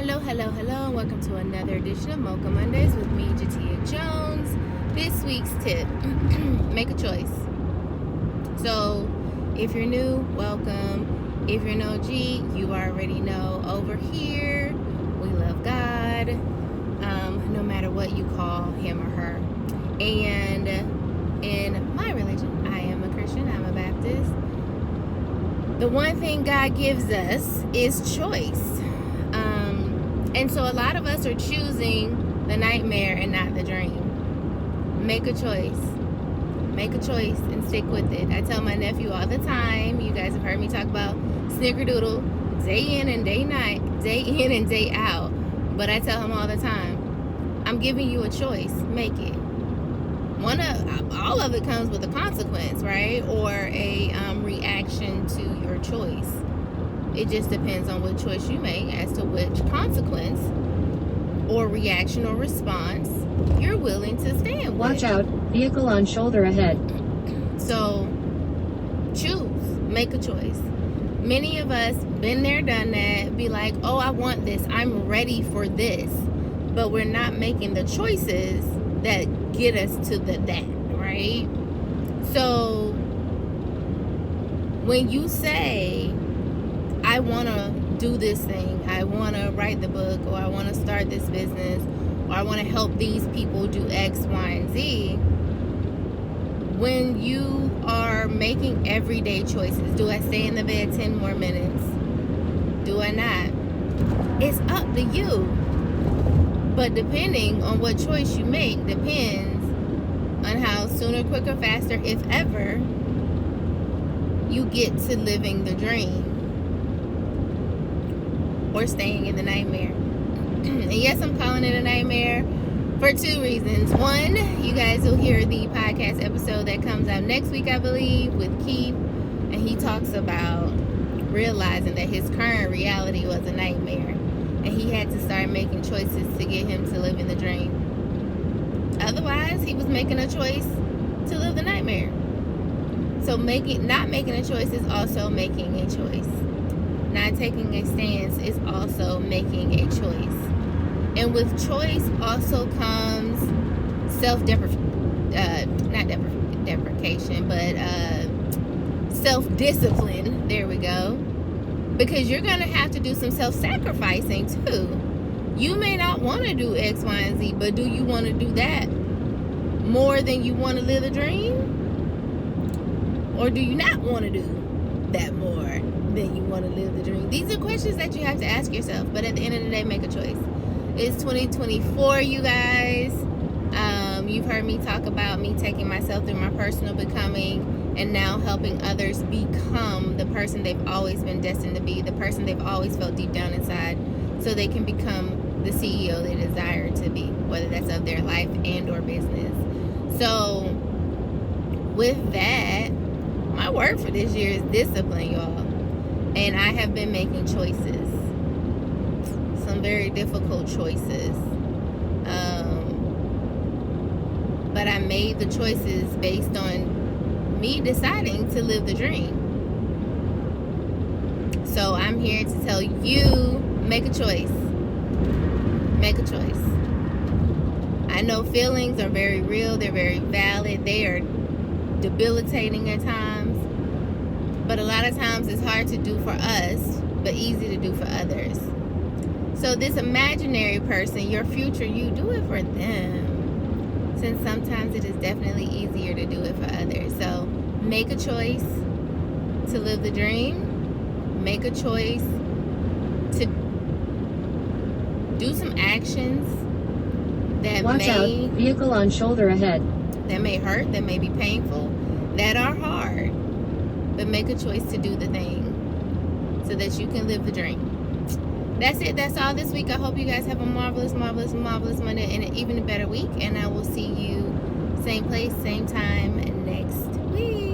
Hello, hello, hello, and welcome to another edition of Mocha Mondays with me, Jatia Jones. This week's tip, make a choice. So, if you're new, welcome. If you're an OG, you already know over here, we love God, no matter what you call him or her. And in my religion, I am a Christian, I'm a Baptist. The one thing God gives us is choice. And so a lot of us are choosing the nightmare and not the dream. Make a choice. Make a choice and stick with it. I tell my nephew all the time, you guys have heard me talk about snickerdoodle day in and day in and day out. But I tell him all the time, I'm giving you a choice. Make it. All of it comes with a consequence, right? Or a reaction to your choice. It just depends on what choice you make as to which consequence or reaction or response you're willing to stand with. Watch out, vehicle on shoulder ahead. So, choose. Make a choice. Many of us been there, done that, be like, oh, I want this. I'm ready for this. But we're not making the choices that get us to that, right? So, when you say, I want to do this thing, I want to write the book, or I want to start this business, or I want to help these people do X, Y, and Z. When you are making everyday choices, do I stay in the bed 10 more minutes? Do I not? It's up to you. But depending on what choice you make depends on how sooner, quicker, faster, if ever, you get to living the dream. Or staying in the nightmare. And yes, I'm calling it a nightmare for two reasons. One, you guys will hear the podcast episode that comes out next week, I believe, with Keith. And he talks about realizing that his current reality was a nightmare. And he had to start making choices to get him to live in the dream. Otherwise, he was making a choice to live the nightmare. So not making a choice is also making a choice. Not taking a stance is also making a choice. And with choice also comes self-discipline. There we go. Because you're going to have to do some self-sacrificing too. You may not want to do X, Y, and Z, but do you want to do that more than you want to live a dream? Or do you not want to do that more than you want to live the dream? These are questions that you have to ask yourself, but at the end of the day, make a choice. It's 2024, you guys. You've heard me talk about me taking myself through my personal becoming and now helping others become the person they've always been destined to be, the person they've always felt deep down inside, so they can become the CEO they desire to be, whether that's of their life and or business. So with that, my word for this year is discipline, y'all. And I have been making choices. Some very difficult choices. But I made the choices based on me deciding to live the dream. So I'm here to tell you, make a choice. Make a choice. I know feelings are very real. They're very valid. They are debilitating at times. But a lot of times it's hard to do for us, but easy to do for others. So this imaginary person, your future you, do it for them. Since sometimes it is definitely easier to do it for others. So make a choice to live the dream. Make a choice to do some actions that Watch out, vehicle on shoulder ahead. That may hurt, that may be painful, that are hard. But make a choice to do the thing so that you can live the dream. That's it. That's all this week. I hope you guys have a marvelous, marvelous, marvelous Monday and an even better week. And I will see you same place, same time next week.